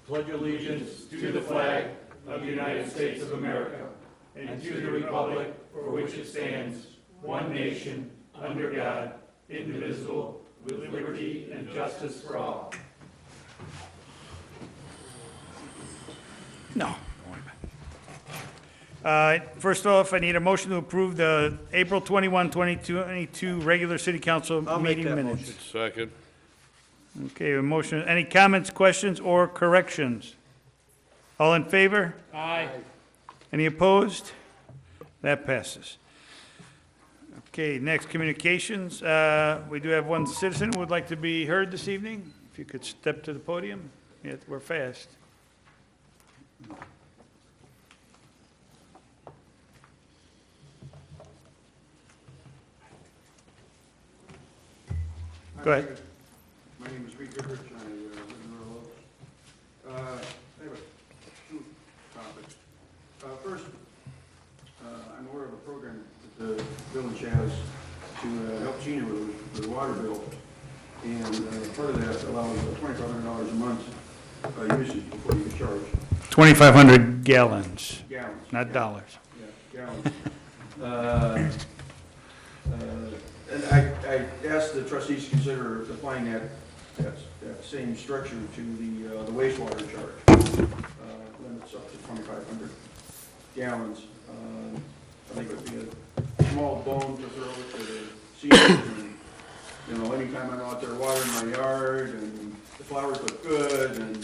pledge allegiance to the flag of the United States of America and to the republic for which it stands, one nation, under God, indivisible, with liberty and justice for all. No. First off, I need a motion to approve the April 21, 2022 regular city council meeting minutes. Second. Okay, a motion. Any comments, questions, or corrections? All in favor? Aye. Any opposed? That passes. Okay, next, communications. We do have one citizen who would like to be heard this evening. If you could step to the podium. Yeah, we're fast. Go ahead. My name is Reed Goodrich. I live in Rural Oaks. I have two topics. First, I'm aware of a program that the village has to help seniors with their water bill. And part of that allows $2,500 a month usage before you get charged. 2,500 gallons, Gallons. not dollars. Yeah, gallons. And I asked the trustees to consider applying that same structure to the wastewater charge. Limits up to 2,500 gallons. I think it would be a small bone to throw to the seniors. And, you know, anytime I'm out there watering my yard and the flowers look good, and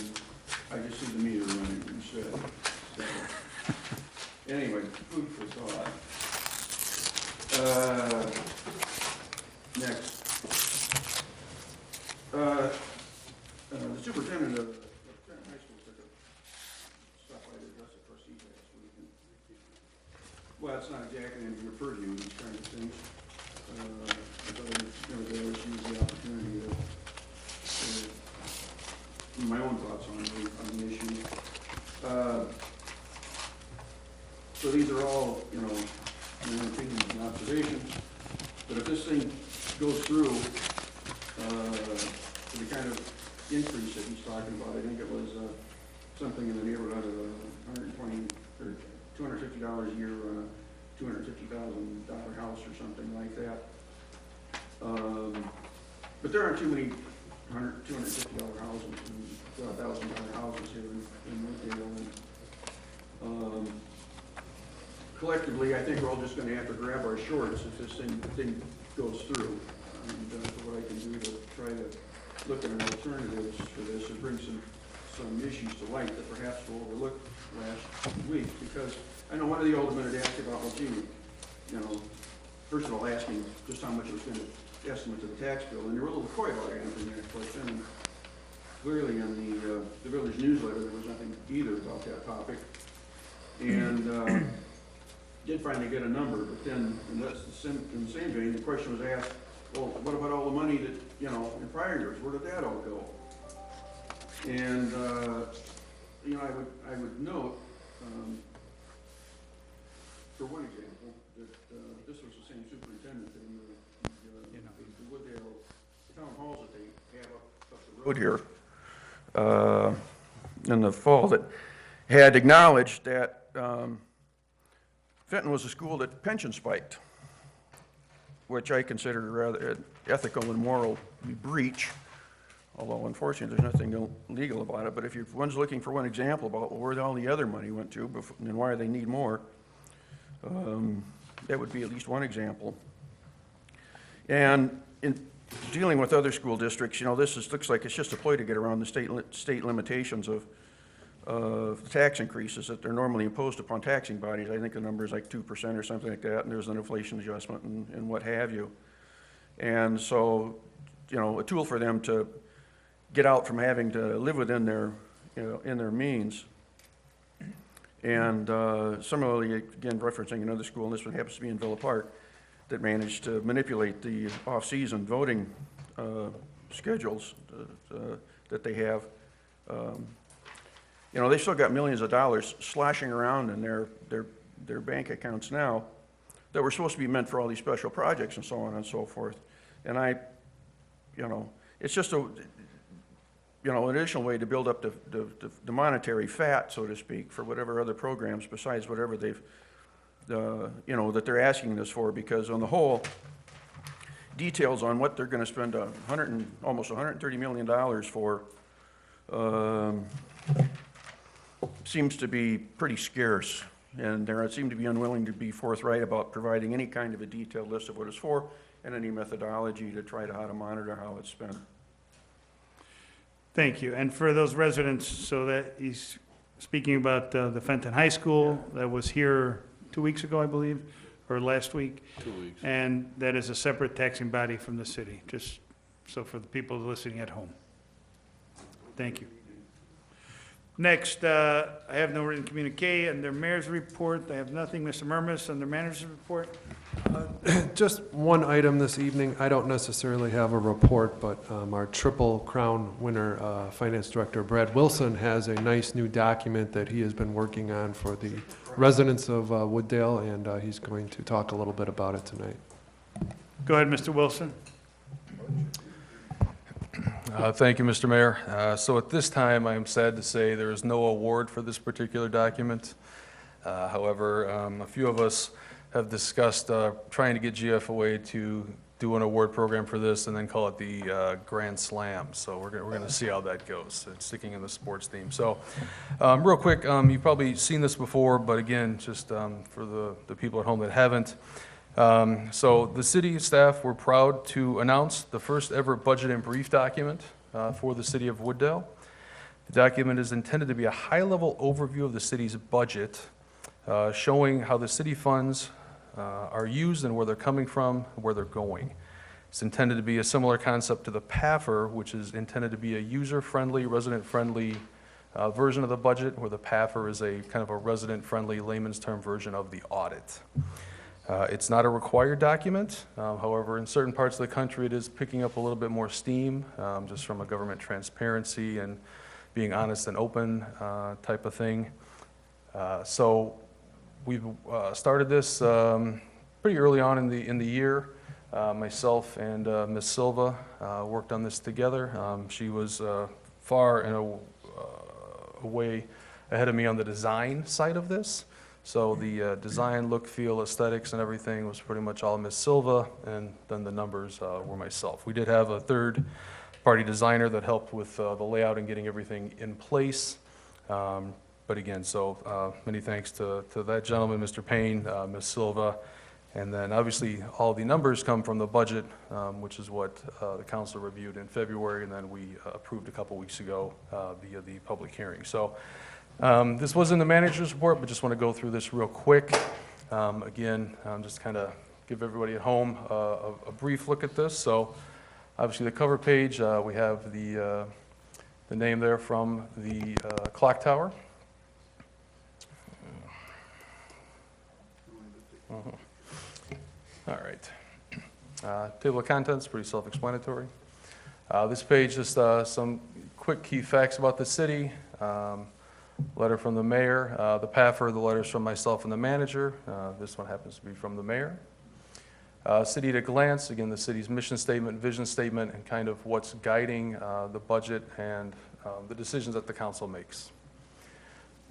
I just see the meter running instead. So, anyway, food for thought. Next. The superintendent of Trenton High School took a stop by to address the trustees last week. And, well, it's not exactly into your purview, these kind of things. I thought I'd use the opportunity to my own thoughts on the issue. So these are all, you know, my own opinions and observations. But if this thing goes through, the kind of increase that he's talking about, I think it was something in the neighborhood of $120 or $250 a year on a $250,000 house or something like that. But there aren't too many $250 houses and $1,000 houses here in Oakdale. Collectively, I think we're all just going to have to grab our shorts if this thing goes through. And what I can do to try to look at an alternatives for this and bring some issues to light that perhaps were overlooked last week. Because I know one of the aldermen had asked about, well, gee, you know, first of all asking just how much it was going to estimate to the tax bill, and they were a little coy about answering that question. And clearly in the village newsletter there was nothing either about that topic. And did finally get a number, but then, and that's in the same vein, the question was asked, well, what about all the money that, you know, in prior years, where did that all go? And, you know, I would note, for one example, that this was the same superintendent in the Wooddale town halls that they have up the road here in the fall, that had acknowledged that Fenton was a school that pension spiked, which I consider rather ethical and moral breach, although unfortunately there's nothing illegal about it. But if one's looking for one example about where all the other money went to and why they need more, that would be at least one example. And in dealing with other school districts, you know, looks like it's just a ploy to get around the state limitations of tax increases that are normally imposed upon taxing bodies. I think the number is like 2% or something like that, and there's an inflation adjustment and what have you. And so, you know, a tool for them to get out from having to live within their, you know, in their means. And similarly, again, referencing another school, and this one happens to be in Villa Park, that managed to manipulate the off-season voting schedules that they have. You know, they still got millions of dollars sloshing around in their bank accounts now that were supposed to be meant for all these special projects and so on and so forth. And you know, it's just you know, an additional way to build up the monetary fat, so to speak, for whatever other programs besides whatever they've, you know, that they're asking this for, because on the whole, details on what they're gonna spend almost $130 million for, seems to be pretty scarce. And they seem to be unwilling to be forthright about providing any kind of a detailed list of what it's for and any methodology to try to how to monitor how it's spent. Thank you. And for those residents, so that he's speaking about the Fenton High School that was here 2 weeks ago, I believe, or last week. 2 weeks. And that is a separate taxing body from the city, just so for the people listening at home. Thank you. Next, I have no written communique under mayor's report. I have nothing. Mr. Murmas, under manager's report. Just one item this evening. I don't necessarily have a report, but our Triple Crown winner, Finance Director Brad Wilson, has a nice new document that he has been working on for the residents of Wooddale, and he's going to talk a little bit about it tonight. Go ahead, Mr. Wilson. Thank you, Mr. Mayor. So at this time, I am sad to say there is no award for this particular document. However, a few of us have discussed trying to get GFOA to do an award program for this and then call it the Grand Slam. So we're going to see how that goes. It's sticking in the sports theme. So real quick, you've probably seen this before, but again, just for the people at home that haven't. So the city staff were proud to announce the first ever budget and brief document for the city of Wooddale. The document is intended to be a high-level overview of the city's budget, showing how the city funds are used and where they're coming from, where they're going. It's intended to be a similar concept to the PAFR, which is intended to be a user-friendly, resident-friendly version of the budget, where the PAFR is a kind of a resident-friendly, layman's term version of the audit. It's not a required document. However, in certain parts of the country, it is picking up a little bit more steam, just from a government transparency and being honest and open type of thing. So we've started this pretty early on in the year. Myself and Ms. Silva worked on this together. She was far and away ahead of me on the design side of this. So the design, look, feel, aesthetics, and everything was pretty much all Ms. Silva, and then the numbers were myself. We did have a third-party designer that helped with the layout and getting everything in place. But again, so many thanks to that gentleman, Mr. Payne, Ms. Silva, and then obviously all the numbers come from the budget, which is what the council reviewed in February, and then we approved a couple weeks ago via the public hearing. So. This was in the manager's report, but just want to go through this real quick. Again, just kind of give everybody at home a brief look at this. So obviously the cover page, we have the name there from the clock tower. All right. Table of contents, pretty self-explanatory. This page, just some quick key facts about the city. Letter from the mayor, the PAFR, the letters from myself and the manager. This one happens to be from the mayor. City at a glance, again, the city's mission statement, vision statement, and kind of what's guiding the budget and the decisions that the council makes.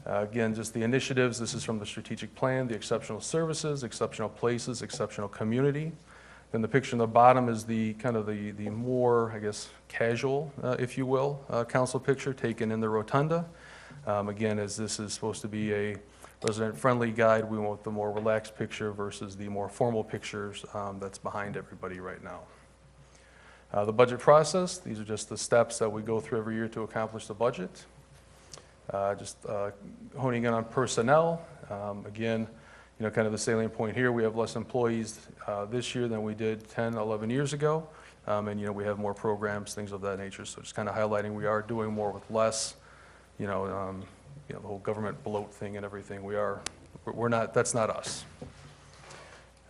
Again, just the initiatives. This is from the strategic plan, the exceptional services, exceptional places, exceptional community. Then the picture on the bottom is the kind of the more, I guess, casual, if you will, council picture taken in the rotunda. Again, as this is supposed to be a resident-friendly guide, we want the more relaxed picture versus the more formal pictures that's behind everybody right now. The budget process, these are just the steps that we go through every year to accomplish the budget. Just honing in on personnel. Again, you know, kind of the salient point here, we have less employees this year than we did 10, 11 years ago. And, you know, we have more programs, things of that nature. So just kind of highlighting we are doing more with less. You know, the whole government bloat thing and everything. We're not. That's not us.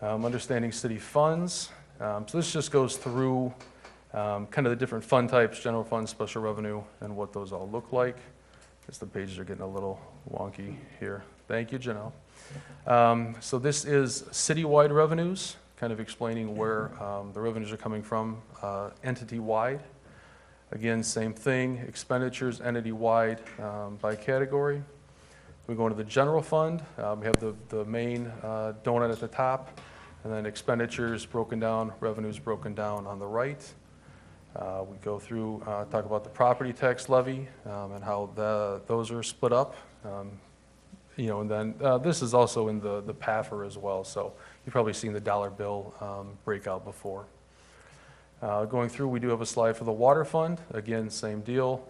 Understanding city funds. So this just goes through kind of the different fund types: general fund, special revenue, and what those all look like. I guess the pages are getting a little wonky here. Thank you, Janelle. So this is citywide revenues, kind of explaining where the revenues are coming from, entity-wide. Again, same thing, expenditures entity-wide by category. We go into the general fund. We have the main donut at the top, and then expenditures broken down, revenues broken down on the right. We go through, talk about the property tax levy and how those are split up. And then this is also in the PAFR as well, so you've probably seen the dollar bill breakout before. Going through, we do have a slide for the water fund. Again, same deal,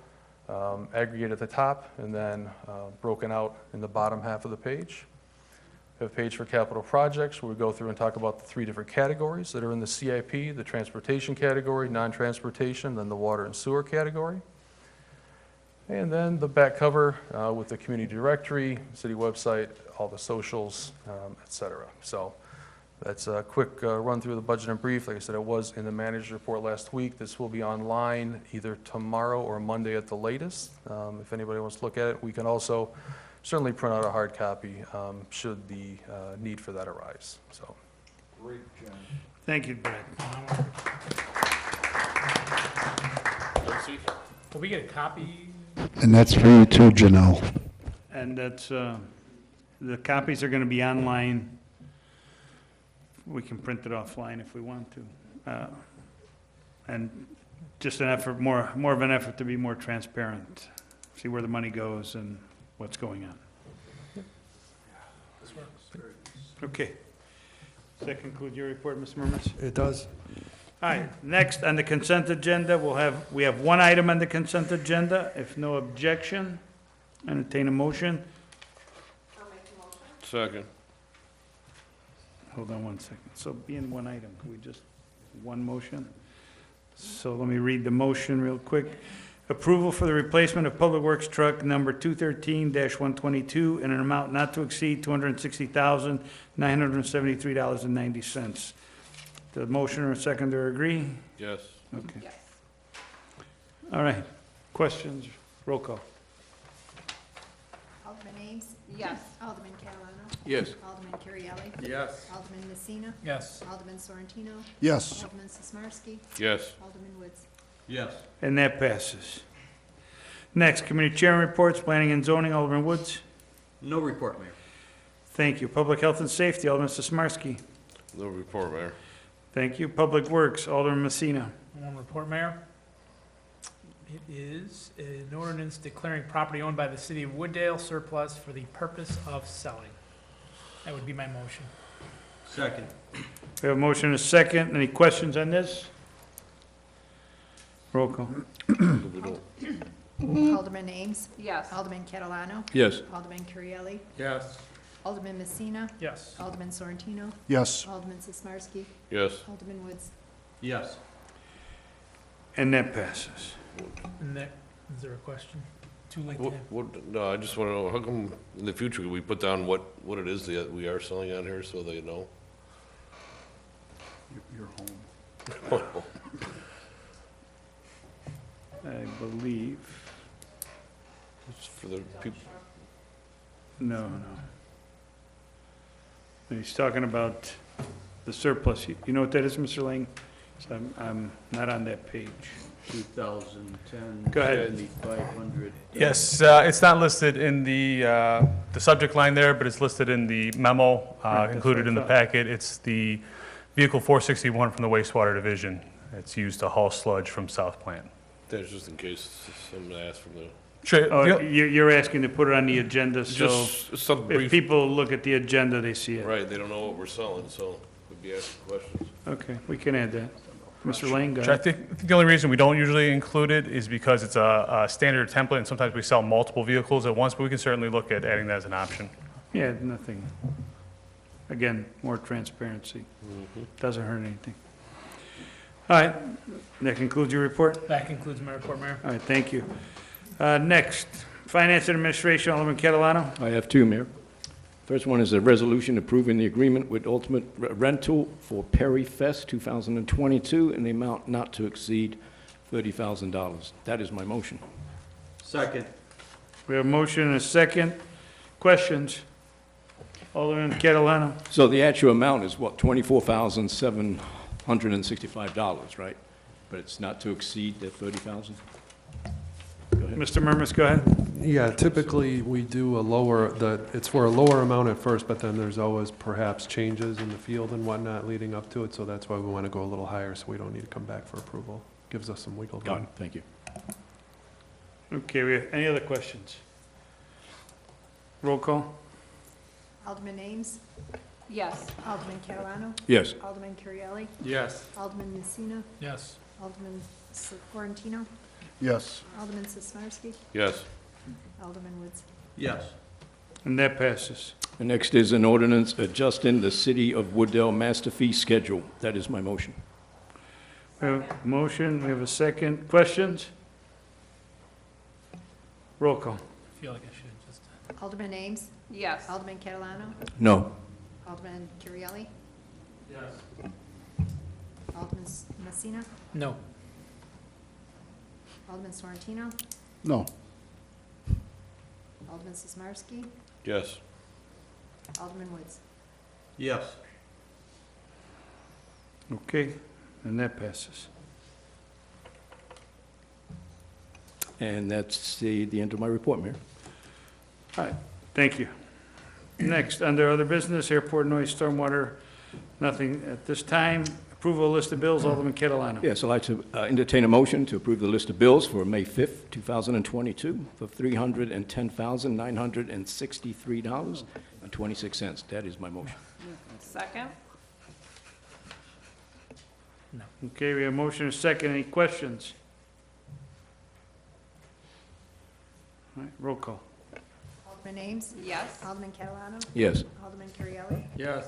aggregate at the top and then broken out in the bottom half of the page. We have a page for capital projects where we go through and talk about the 3 different categories that are in the CIP, the transportation category, non-transportation, then the water and sewer category. And then the back cover with the community directory, city website, all the socials, et cetera. So that's a quick run through the budget and brief. Like I said, it was in the manager's report last week. This will be online either tomorrow or Monday at the latest. If anybody wants to look at it, we can also certainly print out a hard copy should the need for that arise. So. Great, John. Thank you, Brad. Will we get a copy? And that's for you too, Janelle. And that's, the copies are going to be online. We can print it offline if we want to. And just an effort, more of an effort to be more transparent, see where the money goes and what's going on. This works. Okay. Does that conclude your report, Mr. Murmas? It does. All right, next on the consent agenda, we have one item on the consent agenda. If no objection, entertain a motion. Second. Hold on one second. So being one item, can we just, one motion? So let me read the motion real quick. Approval for the replacement of Public Works truck number 213-122 in an amount not to exceed $260,973.90. The motioner and seconder agree? Yes. Okay. All right. Questions? Roll call. Alderman Ames? Yes. Alderman Catalano? Yes. Alderman Currielli? Yes. Alderman Messina? Yes. Alderman Sorrentino? Yes. Alderman Sismarski? Yes. Alderman Woods? Yes. And that passes. Next, committee chairman reports, planning and zoning, Alderman Woods. No report, Mayor. Thank you. Public health and safety, Alderman Sismarski. No report, Mayor. Thank you. Public works, Alderman Messina. One report, Mayor. It is an ordinance declaring property owned by the city of Wooddale surplus for the purpose of selling. That would be my motion. Second. We have a motion and a second. Any questions on this? Roll call. Alderman Ames? Yes. Alderman Catalano? Yes. Alderman Currielli? Yes. Alderman Messina? Yes. Alderman Sorrentino? Yes. Alderman Sismarski? Yes. Alderman Woods? Yes. And that passes. And that, is there a question? Too late to No, I just want to know, how come in the future we put down what it is that we are selling on here so they know? You're home. I believe, It's for the people. no. He's talking about the surplus. You know what that is, Mr. Lang? So I'm not on that page. 2010. Go ahead. 7,500. Yes, it's not listed in the subject line there, but it's listed in the memo Right, that's included what I in the thought. packet. It's the Vehicle 461 from the wastewater division. It's used to haul sludge from South Plant. That's just in case someone asks from the, Oh, you're asking to put it on the agenda, so just something if brief, people look at the agenda, they see it. right, they don't know what we're selling, so we'd be asking questions. Okay, we can add that. Mr. Lane, go Sure, I ahead. think the only reason we don't usually include it is because it's a standard template, and sometimes we sell multiple vehicles at once, but we can certainly look at adding that as an option. Yeah, nothing. Again, more transparency. Doesn't hurt anything. All right, that concludes your report? That concludes my report, Mayor. All right, thank you. Next, Finance and Administration, Alderman Catalano. I have two, Mayor. First one is a resolution approving the agreement with Ultimate Rental for Perry Fest 2022 in the amount not to exceed $30,000. That is my motion. Second. We have a motion and a second. Questions? Alderman Catalano. So the actual amount is what, $24,765, right? but it's not to exceed the 30,000? Go ahead. Mr. Murmas, go ahead. Yeah, typically, we do a lower, it's for a lower amount at first, but then there's always perhaps changes in the field and whatnot leading up to it, so that's why we want to go a little higher, so we don't need to come back for approval. Gives us some wiggle Got room. it, thank you. Okay, we have any other questions? Roll call? Alderman Ames. Yes. Alderman Catalano. Yes. Alderman Currielli. Yes. Alderman Messina. Yes. Alderman Florentino. Yes. Alderman Sismarski. Yes. Alderman Woods. Yes. And that passes. The next is an ordinance adjusting the City of Wooddale master fee schedule. That is my motion. We have a motion, we have a second. Questions? Roll call. I feel like I should just, Alderman Ames. Yes. Alderman Catalano. No. Alderman Currielli. Yes. Alderman Messina. no. Alderman Sorrentino. No. Alderman Sismarski. Yes. Alderman Woods. Yes. Okay, and that passes. And that's the end of my report, Mayor. All right, thank you. Next, under other business, airport noise, stormwater, nothing at this time. Approval of list of bills, Alderman Catalano. Yes, I'd like to entertain a motion to approve the list of bills for May 5th, 2022, for $310,963.26. That is my motion. Second? Okay, we have a motion and a second. Any questions? All right, roll call. Alderman Ames. Yes. Alderman Catalano. Yes. Alderman Currielli. Yes.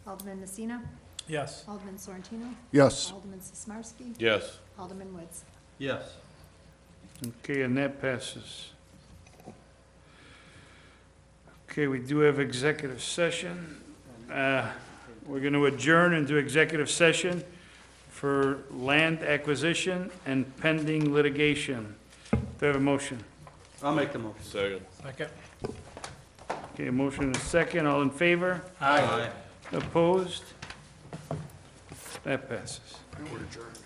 Alderman Messina. Yes. Alderman Sorrentino. Yes. Alderman Sismarski. Yes. Alderman Woods. Yes. Okay, and that passes. Okay, we do have executive session. We're going to adjourn into executive session for land acquisition and pending litigation. Do I have a motion? I'll make the motion. Second. Second. Okay, a motion and a second. All in favor? Aye. Opposed? That passes. We're adjourned.